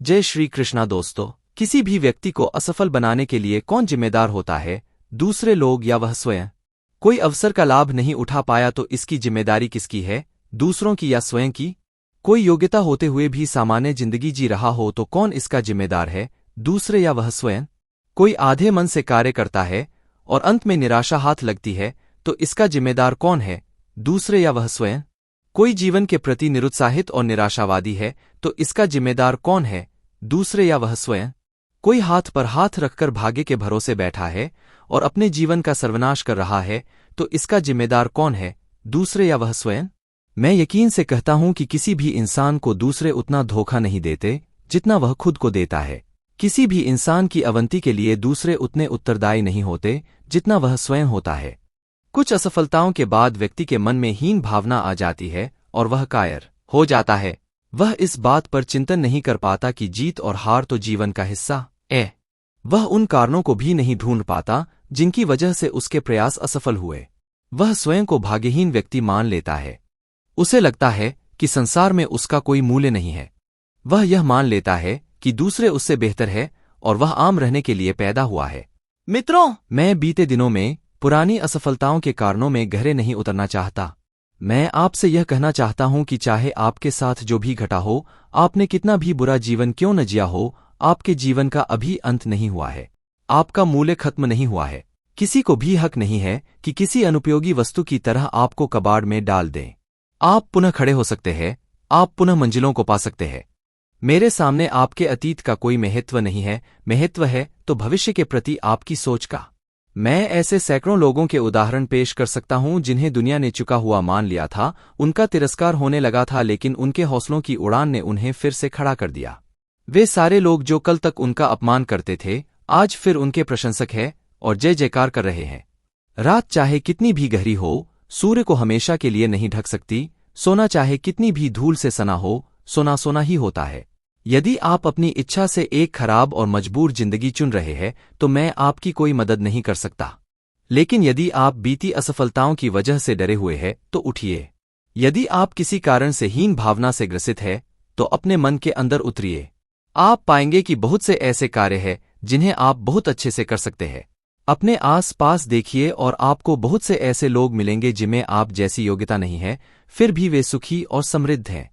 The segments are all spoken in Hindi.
जय श्री कृष्णा दोस्तों। किसी भी व्यक्ति को असफल बनाने के लिए कौन जिम्मेदार होता है, दूसरे लोग या वह स्वयं? कोई अवसर का लाभ नहीं उठा पाया तो इसकी जिम्मेदारी किसकी है, दूसरों की या स्वयं की? कोई योग्यता होते हुए भी सामान्य जिंदगी जी रहा हो तो कौन इसका जिम्मेदार है, दूसरे या वह स्वयं? कोई आधे मन से कार्य करता है और अंत में निराशा हाथ लगती है तो इसका जिम्मेदार कौन है, दूसरे या वह स्वयं? कोई जीवन के प्रति निरुत्साहित और निराशावादी है तो इसका जिम्मेदार कौन है, दूसरे या वह स्वयं? कोई हाथ पर हाथ रखकर भाग्य के भरोसे बैठा है और अपने जीवन का सर्वनाश कर रहा है तो इसका जिम्मेदार कौन है, दूसरे या वह स्वयं? मैं यकीन से कहता हूं कि किसी भी इंसान को दूसरे उतना धोखा नहीं देते जितना वह खुद को देता है। किसी भी इंसान की अवनति के लिए दूसरे उतने उत्तरदायी नहीं होते जितना वह स्वयं होता है। कुछ असफलताओं के बाद व्यक्ति के मन में हीन भावना आ जाती है और वह कायर हो जाता है। वह इस बात पर चिंतन नहीं कर पाता कि जीत और हार तो जीवन का हिस्सा है। वह उन कारणों को भी नहीं ढूंढ पाता जिनकी वजह से उसके प्रयास असफल हुए। वह स्वयं को भाग्यहीन व्यक्ति मान लेता है। उसे लगता है कि संसार में उसका कोई मूल्य नहीं है। वह यह मान लेता है कि दूसरे उससे बेहतर है और वह आम रहने के लिए पैदा हुआ है। मित्रों, मैं बीते दिनों में पुरानी असफलताओं के कारणों में गहरे नहीं उतरना चाहता। मैं आपसे यह कहना चाहता हूं कि चाहे आपके साथ जो भी घटा हो, आपने कितना भी बुरा जीवन क्यों न जिया हो, आपके जीवन का अभी अंत नहीं हुआ है। आपका मूल्य खत्म नहीं हुआ है। किसी को भी हक नहीं है कि किसी अनुपयोगी वस्तु की तरह आपको कबाड़ में डाल दें। आप पुनः खड़े हो सकते हैं, आप पुनः मंजिलों को पा सकते हैं। मेरे सामने आपके अतीत का कोई महत्व नहीं है, महत्व है तो भविष्य के प्रति आपकी सोच का। मैं ऐसे सैकड़ों लोगों के उदाहरण पेश कर सकता हूं जिन्हें दुनिया ने चुका हुआ मान लिया था, उनका तिरस्कार होने लगा था, लेकिन उनके हौसलों की उड़ान ने उन्हें फिर से खड़ा कर दिया। वे सारे लोग जो कल तक उनका अपमान करते थे, आज फिर उनके प्रशंसक हैं और जय जयकार कर रहे हैं। रात चाहे कितनी भी गहरी हो, सूर्य को हमेशा के लिए नहीं ढक सकती। सोना चाहे कितनी भी धूल से सना हो, सोना सोना ही होता है। यदि आप अपनी इच्छा से एक खराब और मजबूर जिंदगी चुन रहे हैं तो मैं आपकी कोई मदद नहीं कर सकता। लेकिन यदि आप बीती असफलताओं की वजह से डरे हुए हैं तो उठिए। यदि आप किसी कारण से हीन भावना से ग्रसित है तो अपने मन के अंदर उतरिए। आप पाएंगे कि बहुत से ऐसे कार्य हैं जिन्हें आप बहुत अच्छे से कर सकते हैं। अपने आस पास देखिए और आपको बहुत से ऐसे लोग मिलेंगे जिनमें आप जैसी योग्यता नहीं है, फिर भी वे सुखी और समृद्ध हैं।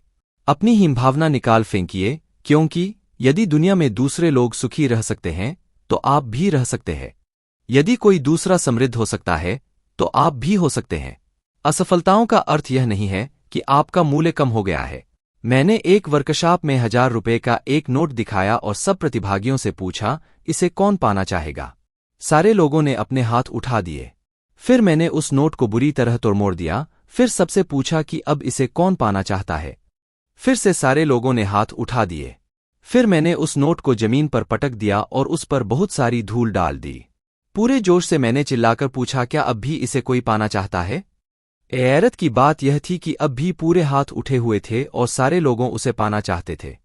अपनी हीन भावना निकाल फेंकिए, क्योंकि यदि दुनिया में दूसरे लोग सुखी रह सकते हैं तो आप भी रह सकते हैं। यदि कोई दूसरा समृद्ध हो सकता है तो आप भी हो सकते हैं। असफलताओं का अर्थ यह नहीं है कि आपका मूल्य कम हो गया है। मैंने एक वर्कशॉप में 1000 रुपए का एक नोट दिखाया और सब प्रतिभागियों से पूछा, इसे कौन पाना चाहेगा? सारे लोगों ने अपने हाथ उठा दिए। फिर मैंने उस नोट को बुरी तरह तोड़मोड़ दिया। फिर सबसे पूछा कि अब इसे कौन पाना चाहता है? फिर से सारे लोगों ने हाथ उठा दिए। फिर मैंने उस नोट को जमीन पर पटक दिया और उस पर बहुत सारी धूल डाल दी। पूरे जोश से मैंने चिल्लाकर पूछा, क्या अब भी इसे कोई पाना चाहता है? हैरत की बात यह थी कि अब भी पूरे हाथ उठे हुए थे और सारे लोगों उसे पाना चाहते थे।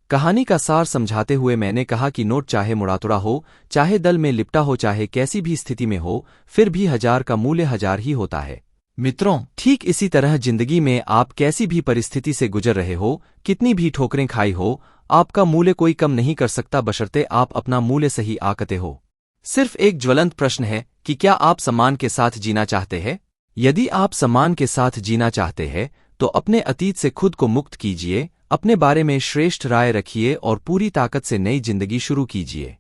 कहानी का सार समझाते हुए मैंने कहा कि नोट चाहे मुड़ातुड़ा हो, चाहे दल में लिपटा हो, चाहे कैसी भी स्थिति में हो, फिर भी 1000 का मूल्य 1000 ही होता है। मित्रों, ठीक इसी तरह जिंदगी में आप कैसी भी परिस्थिति से गुजर रहे हो, कितनी भी ठोकरें खाई हो, आपका मूल्य कोई कम नहीं कर सकता बशर्ते आप अपना मूल्य सही आंकते हो। सिर्फ एक ज्वलंत प्रश्न है कि क्या आप सम्मान के साथ जीना चाहते हैं? यदि आप सम्मान के साथ जीना चाहते हैं तो अपने अतीत से खुद को मुक्त कीजिए, अपने बारे में श्रेष्ठ राय रखिए और पूरी ताकत से नई जिंदगी शुरू कीजिए।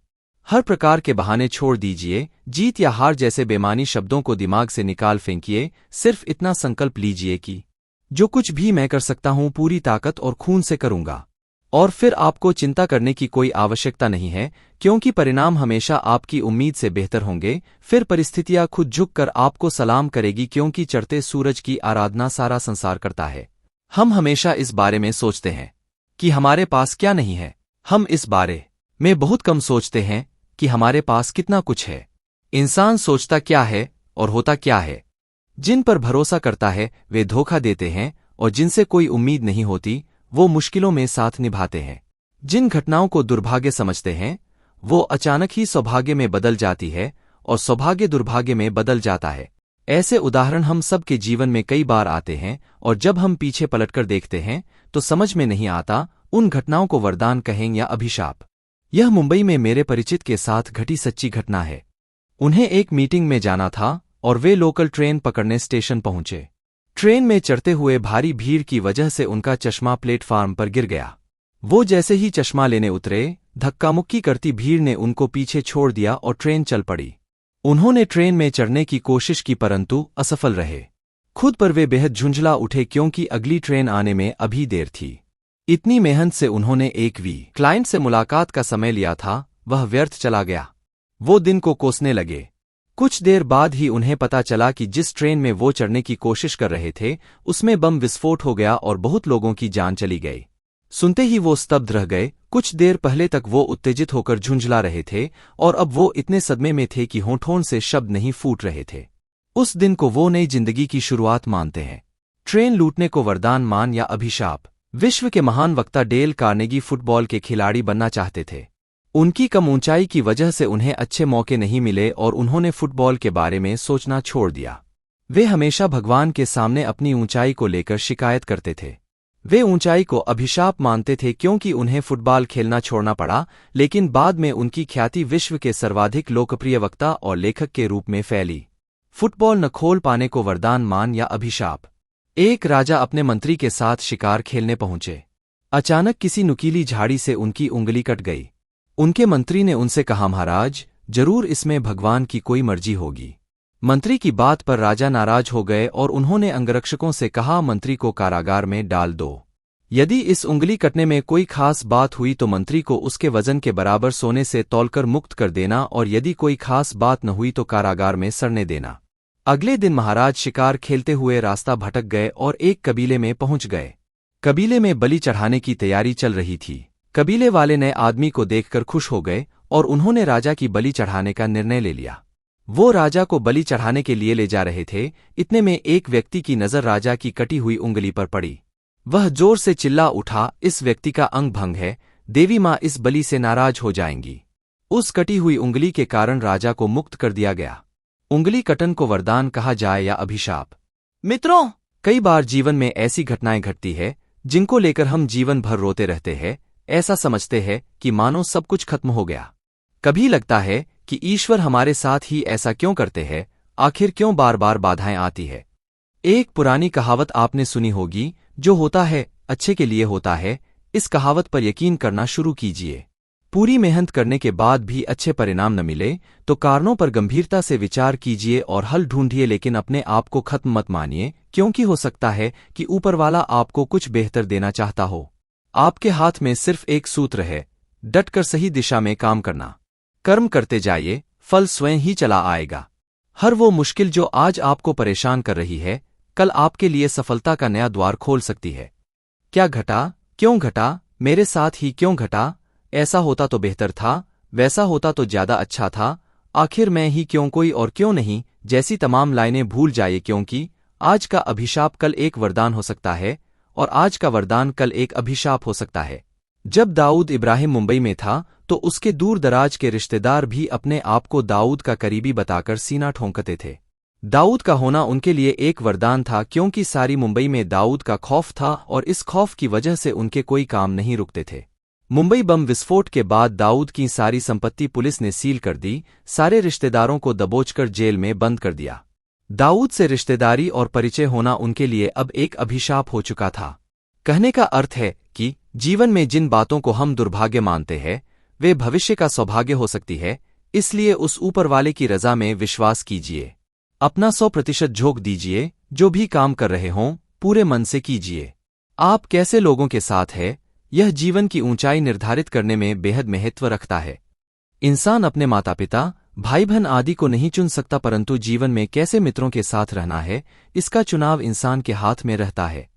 हर प्रकार के बहाने छोड़ दीजिए। जीत या हार जैसे बेमानी शब्दों को दिमाग से निकाल फेंकिए। सिर्फ इतना संकल्प लीजिए कि जो कुछ भी मैं कर सकता हूं पूरी ताकत और खून से करूंगा। और फिर आपको चिंता करने की कोई आवश्यकता नहीं है, क्योंकि परिणाम हमेशा आपकी उम्मीद से बेहतर होंगे। फिर परिस्थितियां खुद झुककर आपको सलाम करेगी, क्योंकि चढ़ते सूरज की आराधना सारा संसार करता है। हम हमेशा इस बारे में सोचते हैं कि हमारे पास क्या नहीं है। हम इस बारे में बहुत कम सोचते हैं कि हमारे पास कितना कुछ है। इंसान सोचता क्या है और होता क्या है। जिन पर भरोसा करता है वे धोखा देते हैं और जिनसे कोई उम्मीद नहीं होती वो मुश्किलों में साथ निभाते हैं। जिन घटनाओं को दुर्भाग्य समझते हैं वो अचानक ही सौभाग्य में बदल जाती है और सौभाग्य दुर्भाग्य में बदल जाता है। ऐसे उदाहरण हम सब के जीवन में कई बार आते हैं और जब हम पीछे पलटकर देखते हैं तो समझ में नहीं आता उन घटनाओं को वरदान कहें या अभिशाप। यह मुंबई में मेरे परिचित के साथ घटी सच्ची घटना है। उन्हें एक मीटिंग में जाना था और वे लोकल ट्रेन पकड़ने स्टेशन पहुंचे। ट्रेन में चढ़ते हुए भारी भीड़ की वजह से उनका चश्मा प्लेटफार्म पर गिर गया। वो जैसे ही चश्मा लेने उतरे, धक्कामुक्की करती भीड़ ने उनको पीछे छोड़ दिया और ट्रेन चल पड़ी। उन्होंने ट्रेन में चढ़ने की कोशिश की परंतु असफल रहे। खुद पर वे बेहद झुंझला उठे क्योंकि अगली ट्रेन आने में अभी देर थी। इतनी मेहनत से उन्होंने एक क्लाइंट से मुलाकात का समय लिया था, वह व्यर्थ चला गया। वो दिन को कोसने लगे। कुछ देर बाद ही उन्हें पता चला कि जिस ट्रेन में वो चढ़ने की कोशिश कर रहे थे उसमें बम विस्फोट हो गया और बहुत लोगों की जान चली गई। सुनते ही वो स्तब्ध रह गए। कुछ देर पहले तक वो उत्तेजित होकर झुंझला रहे थे और अब वो इतने सदमे में थे कि होठों से शब्द नहीं फूट रहे थे। उस दिन को वो नई जिंदगी की शुरुआत मानते हैं। ट्रेन लूटने को वरदान मान या अभिशाप। विश्व के महान वक्ता डेल कार्नेगी फुटबॉल के खिलाड़ी बनना चाहते थे। उनकी कम ऊंचाई की वजह से उन्हें अच्छे मौके नहीं मिले और उन्होंने फुटबॉल के बारे में सोचना छोड़ दिया। वे हमेशा भगवान के सामने अपनी ऊंचाई को लेकर शिकायत करते थे। वे ऊंचाई को अभिशाप मानते थे क्योंकि उन्हें फुटबॉल खेलना छोड़ना पड़ा, लेकिन बाद में उनकी ख्याति विश्व के सर्वाधिक लोकप्रिय वक्ता और लेखक के रूप में फैली। फुटबॉल न खोल पाने को वरदान मान या अभिशाप। एक राजा अपने मंत्री के साथ शिकार खेलने पहुंचे। अचानक किसी नुकीली झाड़ी से उनकी उंगली कट गई। उनके मंत्री ने उनसे कहा, महाराज, जरूर इसमें भगवान की कोई मर्जी होगी। मंत्री की बात पर राजा नाराज हो गए और उन्होंने अंगरक्षकों से कहा, मंत्री को कारागार में डाल दो। यदि इस उंगली कटने में कोई खास बात हुई तो मंत्री को उसके वजन के बराबर सोने से तौलकर मुक्त कर देना और यदि कोई खास बात न हुई तो कारागार में सड़ने देना। अगले दिन महाराज शिकार खेलते हुए रास्ता भटक गए और एक कबीले में पहुंच गए। कबीले में बलि चढ़ाने की तैयारी चल रही थी। कबीले वाले नए आदमी को देखकर खुश हो गए और उन्होंने राजा की बलि चढ़ाने का निर्णय ले लिया। वो राजा को बलि चढ़ाने के लिए ले जा रहे थे। इतने में एक व्यक्ति की नजर राजा की कटी हुई उंगली पर पड़ी। वह जोर से चिल्ला उठा, इस व्यक्ति का अंग भंग है, देवी माँ इस बलि से नाराज हो जाएंगी। उस कटी हुई उंगली के कारण राजा को मुक्त कर दिया गया। उंगली कटन को वरदान कहा जाए या अभिशाप। मित्रों, कई बार जीवन में ऐसी घटनाएं घटती है जिनको लेकर हम जीवन भर रोते रहते हैं। ऐसा समझते हैं कि मानो सब कुछ खत्म हो गया। कभी लगता है कि ईश्वर हमारे साथ ही ऐसा क्यों करते हैं, आखिर क्यों बार बार बाधाएं आती है। एक पुरानी कहावत आपने सुनी होगी, जो होता है अच्छे के लिए होता है। इस कहावत पर यकीन करना शुरू कीजिए। पूरी मेहनत करने के बाद भी अच्छे परिणाम न मिले तो कारणों पर गंभीरता से विचार कीजिए और हल ढूंढिए, लेकिन अपने आप को खत्म मत मानिए, क्योंकि हो सकता है कि ऊपर वाला आपको कुछ बेहतर देना चाहता हो। आपके हाथ में सिर्फ एक सूत्र है, डटकर सही दिशा में काम करना। कर्म करते जाइए, फल स्वयं ही चला आएगा। हर वो मुश्किल जो आज आपको परेशान कर रही है, कल आपके लिए सफलता का नया द्वार खोल सकती है। क्या घटा, क्यों घटा, मेरे साथ ही क्यों घटा, ऐसा होता तो बेहतर था, वैसा होता तो ज्यादा अच्छा था, आखिर मैं ही क्यों, कोई और क्यों नहीं, जैसी तमाम लाइनें भूल जाइए, क्योंकि आज का अभिशाप कल एक वरदान हो सकता है और आज का वरदान कल एक अभिशाप हो सकता है। जब दाऊद इब्राहिम मुंबई में था तो उसके दूर दराज के रिश्तेदार भी अपने आप को दाऊद का करीबी बताकर सीना ठोंकते थे। दाऊद का होना उनके लिए एक वरदान था, क्योंकि सारी मुंबई में दाऊद का खौफ था और इस खौफ की वजह से उनके कोई काम नहीं रुकते थे। मुंबई बम विस्फोट के बाद दाऊद की सारी संपत्ति पुलिस ने सील कर दी, सारे रिश्तेदारों को दबोचकर जेल में बंद कर दिया। दाऊद से रिश्तेदारी और परिचय होना उनके लिए अब एक अभिशाप हो चुका था। कहने का अर्थ है कि जीवन में जिन बातों को हम दुर्भाग्य मानते हैं वे भविष्य का सौभाग्य हो सकती है, इसलिए उस ऊपर वाले की रजा में विश्वास कीजिए। अपना 100% झोंक दीजिए, जो भी काम कर रहे हों पूरे मन से कीजिए। आप कैसे लोगों के साथ हैं, यह जीवन की ऊंचाई निर्धारित करने में बेहद महत्व रखता है। इंसान अपने माता पिता, भाई बहन आदि को नहीं चुन सकता, परंतु जीवन में कैसे मित्रों के साथ रहना है, इसका चुनाव इंसान के हाथ में रहता है।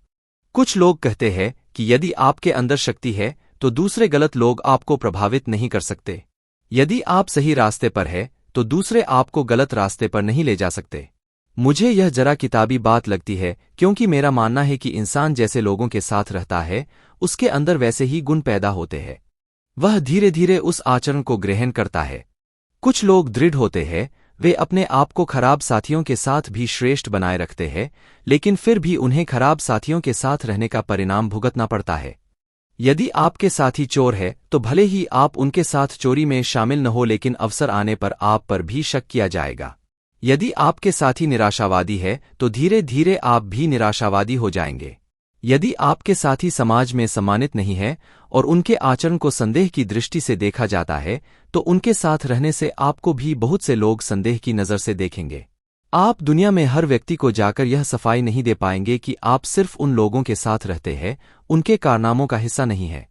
कुछ लोग कहते हैं कि यदि आपके अंदर शक्ति है तो दूसरे गलत लोग आपको प्रभावित नहीं कर सकते। यदि आप सही रास्ते पर हैं तो दूसरे आपको गलत रास्ते पर नहीं ले जा सकते। मुझे यह जरा किताबी बात लगती है, क्योंकि मेरा मानना है कि इंसान जैसे लोगों के साथ रहता है उसके अंदर वैसे ही गुण पैदा होते हैं। वह धीरे धीरे उस आचरण को ग्रहण करता है। कुछ लोग दृढ़ होते हैं, वे अपने आप को खराब साथियों के साथ भी श्रेष्ठ बनाए रखते हैं, लेकिन फिर भी उन्हें खराब साथियों के साथ रहने का परिणाम भुगतना पड़ता है। यदि आपके साथी चोर है तो भले ही आप उनके साथ चोरी में शामिल न हो, लेकिन अवसर आने पर आप पर भी शक किया जाएगा। यदि आपके साथी निराशावादी है तो धीरे धीरे आप भी निराशावादी हो जाएंगे। यदि आपके साथी समाज में सम्मानित नहीं है और उनके आचरण को संदेह की दृष्टि से देखा जाता है तो उनके साथ रहने से आपको भी बहुत से लोग संदेह की नज़र से देखेंगे। आप दुनिया में हर व्यक्ति को जाकर यह सफाई नहीं दे पाएंगे कि आप सिर्फ उन लोगों के साथ रहते हैं, उनके कारनामों का हिस्सा नहीं है।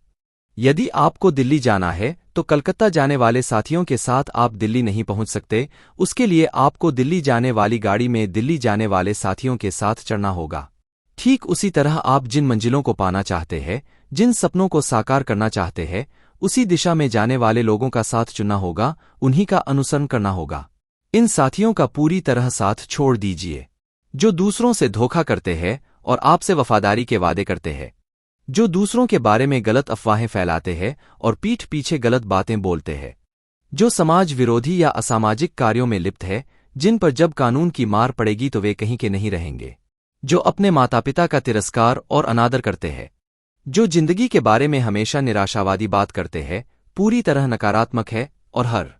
यदि आपको दिल्ली जाना है तो कलकत्ता जाने वाले साथियों के साथ आप दिल्ली नहीं पहुंच सकते। उसके लिए आपको दिल्ली जाने वाली गाड़ी में दिल्ली जाने वाले साथियों के साथ चढ़ना होगा। ठीक उसी तरह आप जिन मंजिलों को पाना चाहते हैं, जिन सपनों को साकार करना चाहते हैं, उसी दिशा में जाने वाले लोगों का साथ चुनना होगा, उन्हीं का अनुसरण करना होगा। इन साथियों का पूरी तरह साथ छोड़ दीजिए जो दूसरों से धोखा करते हैं और आपसे वफादारी के वादे करते हैं, जो दूसरों के बारे में गलत अफवाहें फैलाते हैं और पीठ पीछे गलत बातें बोलते हैं, जो समाज विरोधी या असामाजिक कार्यों में लिप्त है, जिन पर जब कानून की मार पड़ेगी तो वे कहीं के नहीं रहेंगे, जो अपने माता पिता का तिरस्कार और अनादर करते हैं, जो जिंदगी के बारे में हमेशा निराशावादी बात करते हैं, पूरी तरह नकारात्मक है और हर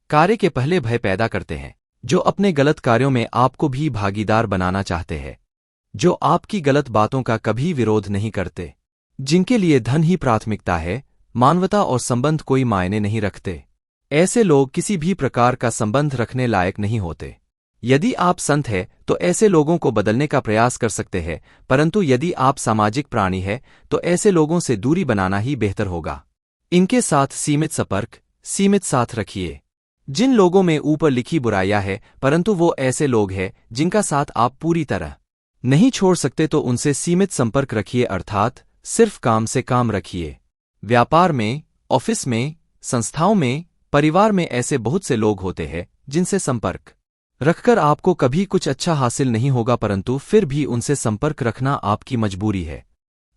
कार्य के पहले भय पैदा करते हैं, जो अपने गलत कार्यों में आपको भी भागीदार बनाना चाहते हैं, जो आपकी गलत बातों का कभी विरोध नहीं करते, जिनके लिए धन ही प्राथमिकता है, मानवता और संबंध कोई मायने नहीं रखते। ऐसे लोग किसी भी प्रकार का संबंध रखने लायक नहीं होते। यदि आप संत हैं तो ऐसे लोगों को बदलने का प्रयास कर सकते हैं, परंतु यदि आप सामाजिक प्राणी हैं तो ऐसे लोगों से दूरी बनाना ही बेहतर होगा। इनके साथ सीमित संपर्क, सीमित साथ रखिए। जिन लोगों में ऊपर लिखी बुराइयां है परंतु वो ऐसे लोग हैं जिनका साथ आप पूरी तरह नहीं छोड़ सकते तो उनसे सीमित संपर्क रखिए, अर्थात सिर्फ काम से काम रखिए। व्यापार में, ऑफिस में, संस्थाओं में, परिवार में ऐसे बहुत से लोग होते हैं जिनसे संपर्क रखकर आपको कभी कुछ अच्छा हासिल नहीं होगा, परंतु फिर भी उनसे संपर्क रखना आपकी मजबूरी है।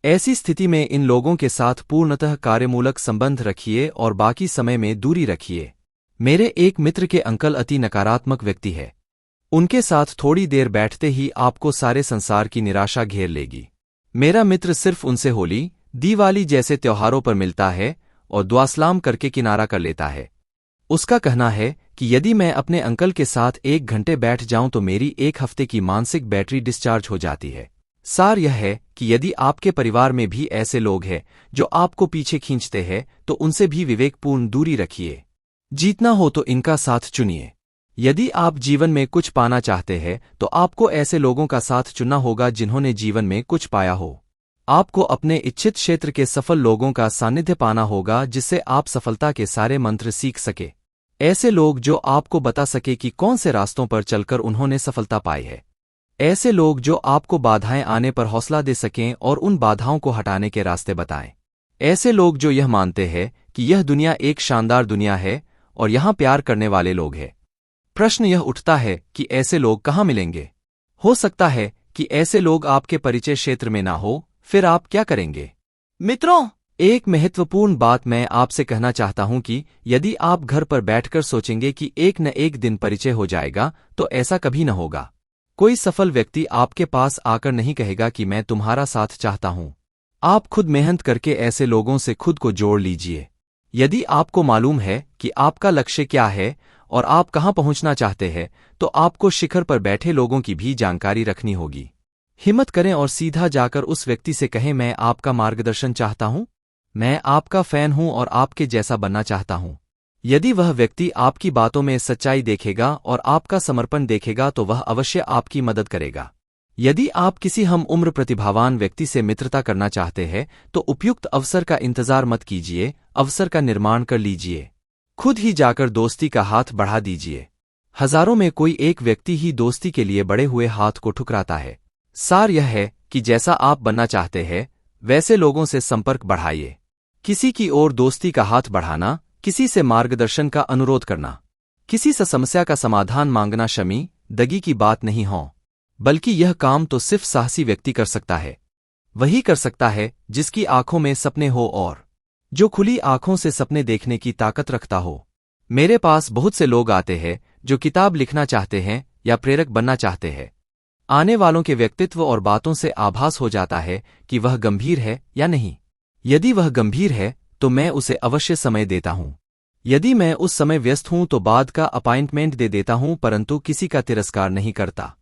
ऐसी स्थिति में इन लोगों के साथ पूर्णतः कार्यमूलक संबंध रखिए और बाकी समय में दूरी रखिए। मेरे एक मित्र के अंकल अति नकारात्मक व्यक्ति है। उनके साथ थोड़ी देर बैठते ही आपको सारे संसार की निराशा घेर लेगी। मेरा मित्र सिर्फ उनसे होली, दिवाली जैसे त्योहारों पर मिलता है और दुआसलाम करके किनारा कर लेता है। उसका कहना है कि यदि मैं अपने अंकल के साथ 1 घंटे बैठ जाऊं तो मेरी 1 हफ्ते की मानसिक बैटरी डिस्चार्ज हो जाती है। सार यह है कि यदि आपके परिवार में भी ऐसे लोग हैं जो आपको पीछे खींचते हैं तो उनसे भी विवेकपूर्ण दूरी रखिए। जीतना हो तो इनका साथ चुनिए। यदि आप जीवन में कुछ पाना चाहते हैं तो आपको ऐसे लोगों का साथ चुनना होगा जिन्होंने जीवन में कुछ पाया हो। आपको अपने इच्छित क्षेत्र के सफल लोगों का सानिध्य पाना होगा जिससे आप सफलता के सारे मंत्र सीख सके। ऐसे लोग जो आपको बता सके कि कौन से रास्तों पर चलकर उन्होंने सफलता पाई है। ऐसे लोग जो आपको बाधाएं आने पर हौसला दे सकें और उन बाधाओं को हटाने के रास्ते बताएं। ऐसे लोग जो यह मानते हैं कि यह दुनिया एक शानदार दुनिया है और यहां प्यार करने वाले लोग हैं। प्रश्न यह उठता है कि ऐसे लोग कहाँ मिलेंगे? हो सकता है कि ऐसे लोग आपके परिचय क्षेत्र में ना हो, फिर आप क्या करेंगे? मित्रों, एक महत्वपूर्ण बात मैं आपसे कहना चाहता हूं कि यदि आप घर पर बैठकर सोचेंगे कि एक न एक दिन परिचय हो जाएगा तो ऐसा कभी न होगा। कोई सफल व्यक्ति आपके पास आकर नहीं कहेगा कि मैं तुम्हारा साथ चाहता हूं। आप खुद मेहनत करके ऐसे लोगों से खुद को जोड़ लीजिए। यदि आपको मालूम है कि आपका लक्ष्य क्या है और आप कहां पहुंचना चाहते हैं तो आपको शिखर पर बैठे लोगों की भी जानकारी रखनी होगी। हिम्मत करें और सीधा जाकर उस व्यक्ति से कहें, मैं आपका मार्गदर्शन चाहता हूं, मैं आपका फैन हूं और आपके जैसा बनना चाहता हूं। यदि वह व्यक्ति आपकी बातों में सच्चाई देखेगा और आपका समर्पण देखेगा तो वह अवश्य आपकी मदद करेगा। यदि आप किसी हम उम्र प्रतिभावान व्यक्ति से मित्रता करना चाहते हैं तो उपयुक्त अवसर का इंतजार मत कीजिए, अवसर का निर्माण कर लीजिए। खुद ही जाकर दोस्ती का हाथ बढ़ा दीजिए। हजारों में कोई एक व्यक्ति ही दोस्ती के लिए बढ़े हुए हाथ को ठुकराता है। सार यह है कि जैसा आप बनना चाहते हैं वैसे लोगों से संपर्क बढ़ाइए। किसी की ओर दोस्ती का हाथ बढ़ाना, किसी से मार्गदर्शन का अनुरोध करना, किसी से समस्या का समाधान मांगना शमी दगी की बात नहीं हो, बल्कि यह काम तो सिर्फ साहसी व्यक्ति कर सकता है। वही कर सकता है जिसकी आंखों में सपने हो और जो खुली आंखों से सपने देखने की ताकत रखता हो। मेरे पास बहुत से लोग आते हैं जो किताब लिखना चाहते हैं या प्रेरक बनना चाहते हैं। आने वालों के व्यक्तित्व और बातों से आभास हो जाता है कि वह गंभीर है या नहीं। यदि वह गंभीर है तो मैं उसे अवश्य समय देता हूं। यदि मैं उस समय व्यस्त हूं तो बाद का अपॉइंटमेंट दे देता हूं, परंतु किसी का तिरस्कार नहीं करता।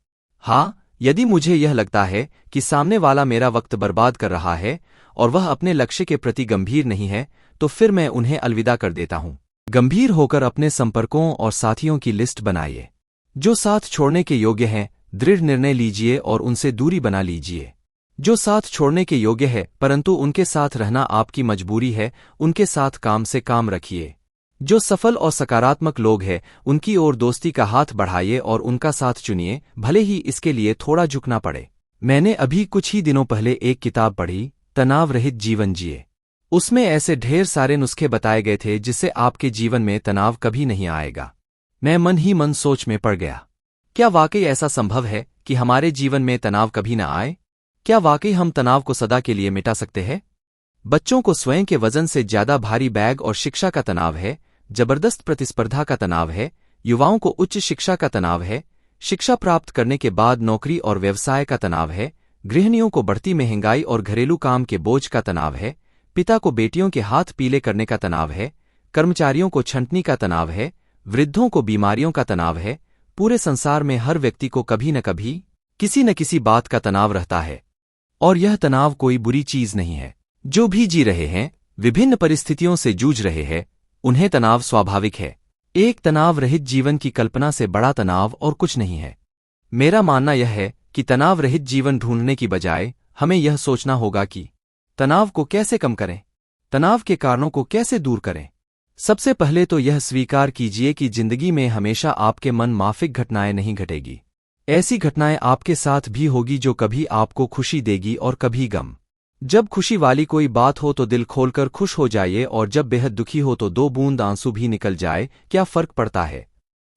हाँ, यदि मुझे यह लगता है कि सामने वाला मेरा वक्त बर्बाद कर रहा है और वह अपने लक्ष्य के प्रति गंभीर नहीं है, तो फिर मैं उन्हें अलविदा कर देता हूं। गंभीर होकर अपने संपर्कों और साथियों की लिस्ट बनाइए। जो साथ छोड़ने के योग्य हैं, दृढ़ निर्णय लीजिए और उनसे दूरी बना लीजिए। जो साथ छोड़ने के योग्य है परंतु उनके साथ रहना आपकी मजबूरी है, उनके साथ काम से काम रखिए। जो सफल और सकारात्मक लोग हैं, उनकी ओर दोस्ती का हाथ बढ़ाइए और उनका साथ चुनिए, भले ही इसके लिए थोड़ा झुकना पड़े। मैंने अभी कुछ ही दिनों पहले एक किताब पढ़ी, तनाव रहित जीवन जिए। उसमें ऐसे ढेर सारे नुस्खे बताए गए थे जिससे आपके जीवन में तनाव कभी नहीं आएगा। मैं मन ही मन सोच में पड़ गया। क्या वाकई ऐसा संभव है कि हमारे जीवन में तनाव कभी न आए? क्या वाकई हम तनाव को सदा के लिए मिटा सकते हैं? बच्चों को स्वयं के वजन से ज्यादा भारी बैग और शिक्षा का तनाव है, जबरदस्त प्रतिस्पर्धा का तनाव है, युवाओं को उच्च शिक्षा का तनाव है, शिक्षा प्राप्त करने के बाद नौकरी और व्यवसाय का तनाव है, गृहिणियों को बढ़ती महंगाई और घरेलू काम के बोझ का तनाव है, पिता को बेटियों के हाथ पीले करने का तनाव है, कर्मचारियों को छंटनी का तनाव है, वृद्धों को बीमारियों का तनाव है। पूरे संसार में हर व्यक्ति को कभी न कभी किसी न किसी बात का तनाव रहता है, और यह तनाव कोई बुरी चीज नहीं है। जो भी जी रहे हैं, विभिन्न परिस्थितियों से जूझ रहे हैं, उन्हें तनाव स्वाभाविक है। एक तनाव रहित जीवन की कल्पना से बड़ा तनाव और कुछ नहीं है। मेरा मानना यह है कि तनाव रहित जीवन ढूंढने की बजाय हमें यह सोचना होगा कि तनाव को कैसे कम करें, तनाव के कारणों को कैसे दूर करें। सबसे पहले तो यह स्वीकार कीजिए कि जिंदगी में हमेशा आपके मन माफिक घटनाएं नहीं घटेगी। ऐसी घटनाएं आपके साथ भी होगी जो कभी आपको खुशी देगी और कभी गम। जब खुशी वाली कोई बात हो तो दिल खोलकर खुश हो जाइए, और जब बेहद दुखी हो तो 2 बूंद आंसू भी निकल जाए, क्या फर्क पड़ता है।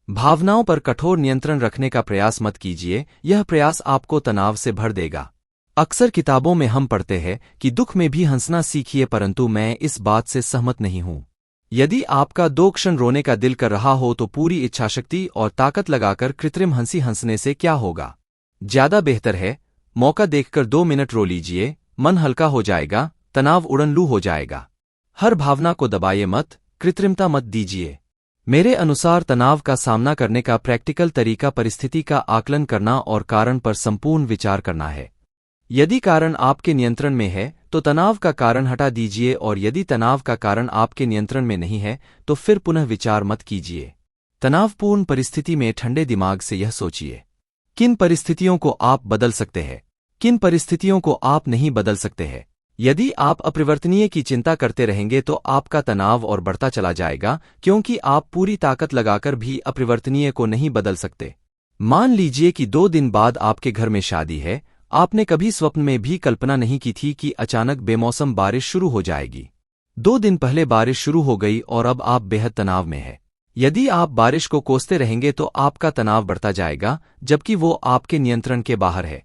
भावनाओं पर कठोर नियंत्रण रखने का प्रयास मत कीजिए, यह प्रयास आपको तनाव से भर देगा। अक्सर किताबों में हम पढ़ते हैं कि दुख में भी हंसना सीखिए, परंतु मैं इस बात से सहमत नहीं हूं। यदि आपका 2 क्षण रोने का दिल कर रहा हो तो पूरी इच्छाशक्ति और ताकत लगाकर कृत्रिम हंसी हंसने से क्या होगा। ज्यादा बेहतर है मौका देखकर 2 मिनट रो लीजिए, मन हल्का हो जाएगा, तनाव उड़न लू हो जाएगा। हर भावना को दबाइए मत, कृत्रिमता मत दीजिए। मेरे अनुसार तनाव का सामना करने का प्रैक्टिकल तरीका परिस्थिति का आकलन करना और कारण पर संपूर्ण विचार करना है। यदि कारण आपके नियंत्रण में है तो तनाव का कारण हटा दीजिए, और यदि तनाव का कारण आपके नियंत्रण में नहीं है तो फिर पुनः विचार मत कीजिए। तनावपूर्ण परिस्थिति में ठंडे दिमाग से यह सोचिए, किन परिस्थितियों को आप बदल सकते हैं, किन परिस्थितियों को आप नहीं बदल सकते हैं। यदि आप अपरिवर्तनीय की चिंता करते रहेंगे तो आपका तनाव और बढ़ता चला जाएगा, क्योंकि आप पूरी ताकत लगाकर भी अपरिवर्तनीय को नहीं बदल सकते। मान लीजिए कि 2 दिन बाद आपके घर में शादी है। आपने कभी स्वप्न में भी कल्पना नहीं की थी कि अचानक बेमौसम बारिश शुरू हो जाएगी। 2 दिन पहले बारिश शुरू हो गई और अब आप बेहद तनाव में हैं। यदि आप बारिश को कोसते रहेंगे तो आपका तनाव बढ़ता जाएगा, जबकि वो आपके नियंत्रण के बाहर है।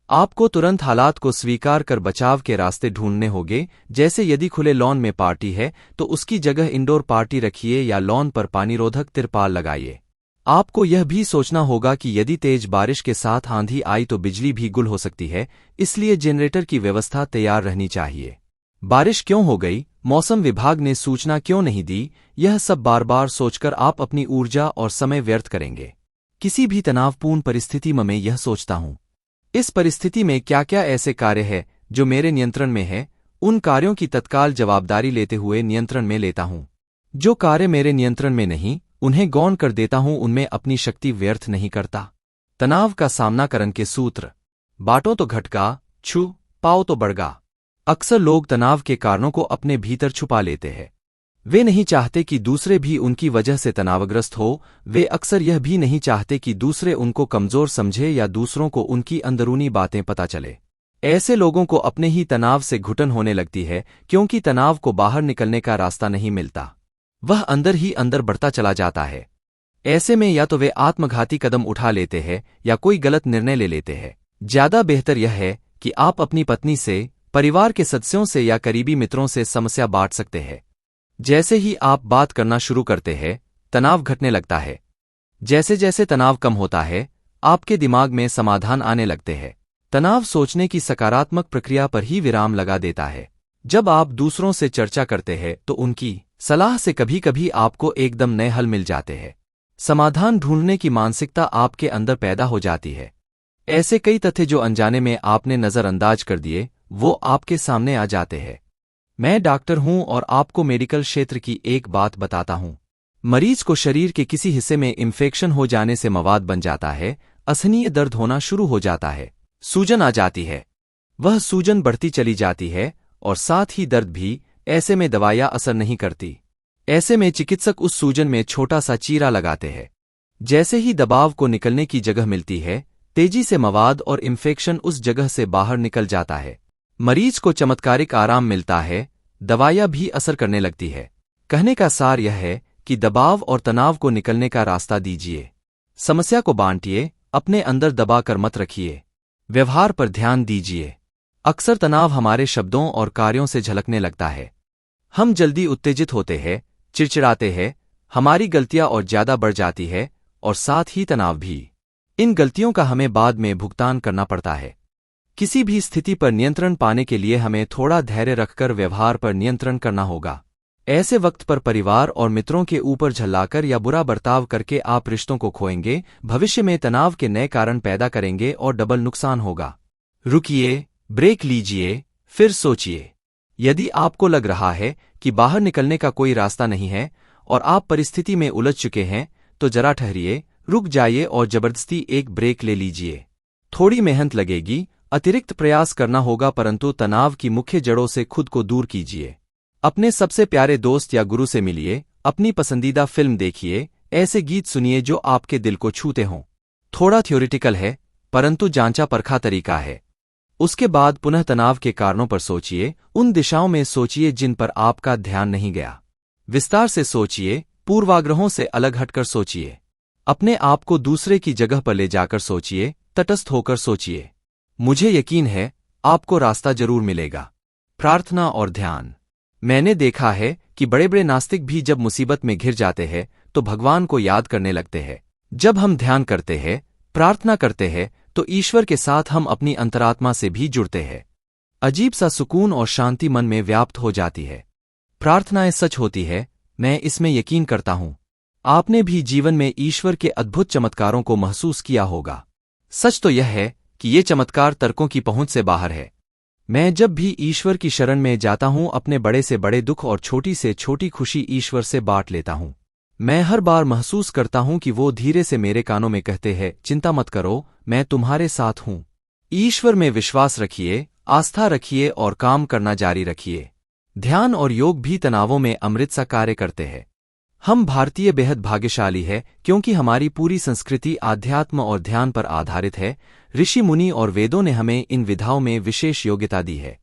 आपको तुरंत हालात को स्वीकार कर बचाव के रास्ते ढूंढने होंगे। जैसे यदि खुले लॉन में पार्टी है तो उसकी जगह इंडोर पार्टी रखिए या लॉन पर पानीरोधक तिरपाल लगाइए। आपको यह भी सोचना होगा कि यदि तेज बारिश के साथ आंधी आई तो बिजली भी गुल हो सकती है, इसलिए जनरेटर की व्यवस्था तैयार रहनी चाहिए। बारिश क्यों हो गई, मौसम विभाग ने सूचना क्यों नहीं दी, यह सब बार बार सोचकर आप अपनी ऊर्जा और समय व्यर्थ करेंगे। किसी भी तनावपूर्ण परिस्थिति में मैं यह सोचता हूं, इस परिस्थिति में क्या क्या ऐसे कार्य हैं जो मेरे नियंत्रण में है, उन कार्यों की तत्काल जवाबदारी लेते हुए नियंत्रण में लेता हूं। जो कार्य मेरे नियंत्रण में नहीं, उन्हें गौण कर देता हूं, उनमें अपनी शक्ति व्यर्थ नहीं करता। तनाव का सामना करने के सूत्र: बांटो तो घटगा, छू पाओ तो बढ़गा। अक्सर लोग तनाव के कारणों को अपने भीतर छुपा लेते हैं। वे नहीं चाहते कि दूसरे भी उनकी वजह से तनावग्रस्त हो। वे अक्सर यह भी नहीं चाहते कि दूसरे उनको कमजोर समझे या दूसरों को उनकी अंदरूनी बातें पता चले। ऐसे लोगों को अपने ही तनाव से घुटन होने लगती है, क्योंकि तनाव को बाहर निकलने का रास्ता नहीं मिलता। वह अंदर ही अंदर बढ़ता चला जाता है। ऐसे में या तो वे आत्मघाती कदम उठा लेते हैं या कोई गलत निर्णय ले लेते हैं। ज्यादा बेहतर यह है कि आप अपनी पत्नी से, परिवार के सदस्यों से या करीबी मित्रों से समस्या बांट सकते हैं। जैसे ही आप बात करना शुरू करते हैं, तनाव घटने लगता है। जैसे जैसे तनाव कम होता है, आपके दिमाग में समाधान आने लगते हैं। तनाव सोचने की सकारात्मक प्रक्रिया पर ही विराम लगा देता है। जब आप दूसरों से चर्चा करते हैं तो उनकी सलाह से कभी कभी आपको एकदम नए हल मिल जाते हैं। समाधान ढूंढने की मानसिकता आपके अंदर पैदा हो जाती है। ऐसे कई तथ्य जो अनजाने में आपने नजरअंदाज कर दिए वो आपके सामने आ जाते हैं। मैं डॉक्टर हूं और आपको मेडिकल क्षेत्र की एक बात बताता हूं। मरीज को शरीर के किसी हिस्से में इन्फेक्शन हो जाने से मवाद बन जाता है, असहनीय दर्द होना शुरू हो जाता है, सूजन आ जाती है, वह सूजन बढ़ती चली जाती है और साथ ही दर्द भी। ऐसे में दवाइयां असर नहीं करती। ऐसे में चिकित्सक उस सूजन में छोटा सा चीरा लगाते हैं। जैसे ही दबाव को निकलने की जगह मिलती है, तेजी से मवाद और इन्फेक्शन उस जगह से बाहर निकल जाता है। मरीज को चमत्कारिक आराम मिलता है, दवाइयां भी असर करने लगती है। कहने का सार यह है कि दबाव और तनाव को निकलने का रास्ता दीजिए। समस्या को बांटिए, अपने अंदर दबाकर मत रखिए। व्यवहार पर ध्यान दीजिए। अक्सर तनाव हमारे शब्दों और कार्यों से झलकने लगता है। हम जल्दी उत्तेजित होते हैं, चिड़चिड़ाते हैं, हमारी गलतियां और ज्यादा बढ़ जाती है और साथ ही तनाव भी। इन गलतियों का हमें बाद में भुगतान करना पड़ता है। किसी भी स्थिति पर नियंत्रण पाने के लिए हमें थोड़ा धैर्य रखकर व्यवहार पर नियंत्रण करना होगा। ऐसे वक्त पर परिवार और मित्रों के ऊपर झल्लाकर या बुरा बर्ताव करके आप रिश्तों को खोएंगे, भविष्य में तनाव के नए कारण पैदा करेंगे और डबल नुकसान होगा। रुकिए, ब्रेक लीजिए, फिर सोचिए। यदि आपको लग रहा है कि बाहर निकलने का कोई रास्ता नहीं है और आप परिस्थिति में उलझ चुके हैं, तो जरा ठहरिए, रुक जाइए और जबरदस्ती एक ब्रेक ले लीजिए। थोड़ी मेहनत लगेगी, अतिरिक्त प्रयास करना होगा, परंतु तनाव की मुख्य जड़ों से खुद को दूर कीजिए। अपने सबसे प्यारे दोस्त या गुरु से मिलिए, अपनी पसंदीदा फिल्म देखिए, ऐसे गीत सुनिए जो आपके दिल को छूते हों। थोड़ा थ्योरिटिकल है, परंतु जांचा परखा तरीका है। उसके बाद पुनः तनाव के कारणों पर सोचिए, उन दिशाओं में सोचिए जिन पर आपका ध्यान नहीं गया। विस्तार से सोचिए, पूर्वाग्रहों से अलग हटकर सोचिए। अपने आप को दूसरे की जगह पर ले जाकर सोचिए, तटस्थ होकर सोचिए। मुझे यकीन है आपको रास्ता जरूर मिलेगा। प्रार्थना और ध्यान। मैंने देखा है कि बड़े बड़े नास्तिक भी जब मुसीबत में घिर जाते हैं तो भगवान को याद करने लगते हैं। जब हम ध्यान करते हैं, प्रार्थना करते हैं, तो ईश्वर के साथ हम अपनी अंतरात्मा से भी जुड़ते हैं। अजीब सा सुकून और शांति मन में व्याप्त हो जाती है। प्रार्थनाएं सच होती है, मैं इसमें यकीन करता हूं। आपने भी जीवन में ईश्वर के अद्भुत चमत्कारों को महसूस किया होगा। सच तो यह है कि ये चमत्कार तर्कों की पहुंच से बाहर है। मैं जब भी ईश्वर की शरण में जाता हूं, अपने बड़े से बड़े दुख और छोटी से छोटी खुशी ईश्वर से बांट लेता हूं। मैं हर बार महसूस करता हूं कि वो धीरे से मेरे कानों में कहते हैं, चिंता मत करो, मैं तुम्हारे साथ हूं। ईश्वर में विश्वास रखिए, आस्था रखिए और काम करना जारी रखिए। ध्यान और योग भी तनावों में अमृत सा कार्य करते हैं। हम भारतीय बेहद भाग्यशाली है क्योंकि हमारी पूरी संस्कृति आध्यात्म और ध्यान पर आधारित है। ऋषि मुनि और वेदों ने हमें इन विधाओं में विशेष योग्यता दी है।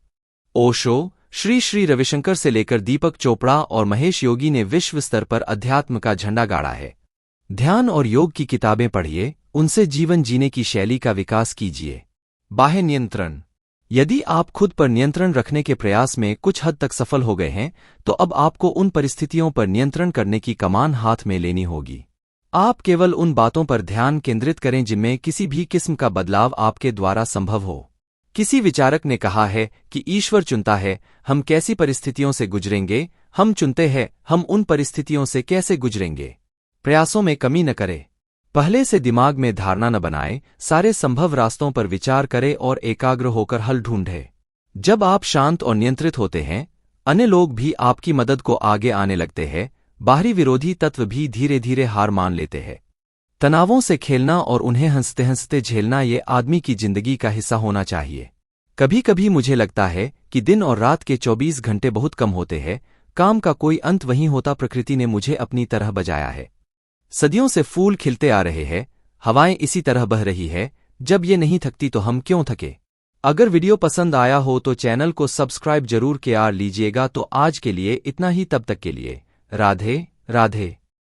ओशो, श्री श्री रविशंकर से लेकर दीपक चोपड़ा और महेश योगी ने विश्व स्तर पर अध्यात्म का झंडा गाड़ा है। ध्यान और योग की किताबें पढ़िए, उनसे जीवन जीने की शैली का विकास कीजिए। बाह्य नियंत्रण। यदि आप खुद पर नियंत्रण रखने के प्रयास में कुछ हद तक सफल हो गए हैं, तो अब आपको उन परिस्थितियों पर नियंत्रण करने की कमान हाथ में लेनी होगी। आप केवल उन बातों पर ध्यान केंद्रित करें जिनमें किसी भी किस्म का बदलाव आपके द्वारा संभव हो। किसी विचारक ने कहा है कि ईश्वर चुनता है हम कैसी परिस्थितियों से गुजरेंगे, हम चुनते हैं हम उन परिस्थितियों से कैसे गुजरेंगे। प्रयासों में कमी न करें। पहले से दिमाग में धारणा न बनाएं, सारे संभव रास्तों पर विचार करें और एकाग्र होकर हल ढूंढें। जब आप शांत और नियंत्रित होते हैं, अन्य लोग भी आपकी मदद को आगे आने लगते हैं। बाहरी विरोधी तत्व भी धीरे धीरे हार मान लेते हैं। तनावों से खेलना और उन्हें हंसते हंसते झेलना ये आदमी की जिंदगी का हिस्सा होना चाहिए। कभी कभी मुझे लगता है कि दिन और रात के 24 घंटे बहुत कम होते हैं। काम का कोई अंत वहीं होता। प्रकृति ने मुझे अपनी तरह बजाया है। सदियों से फूल खिलते आ रहे हैं, हवाएं इसी तरह बह रही है। जब ये नहीं थकती तो हम क्यों थके। अगर वीडियो पसंद आया हो तो चैनल को सब्सक्राइब जरूर किया लीजिएगा। तो आज के लिए इतना ही, तब तक के लिए राधे राधे।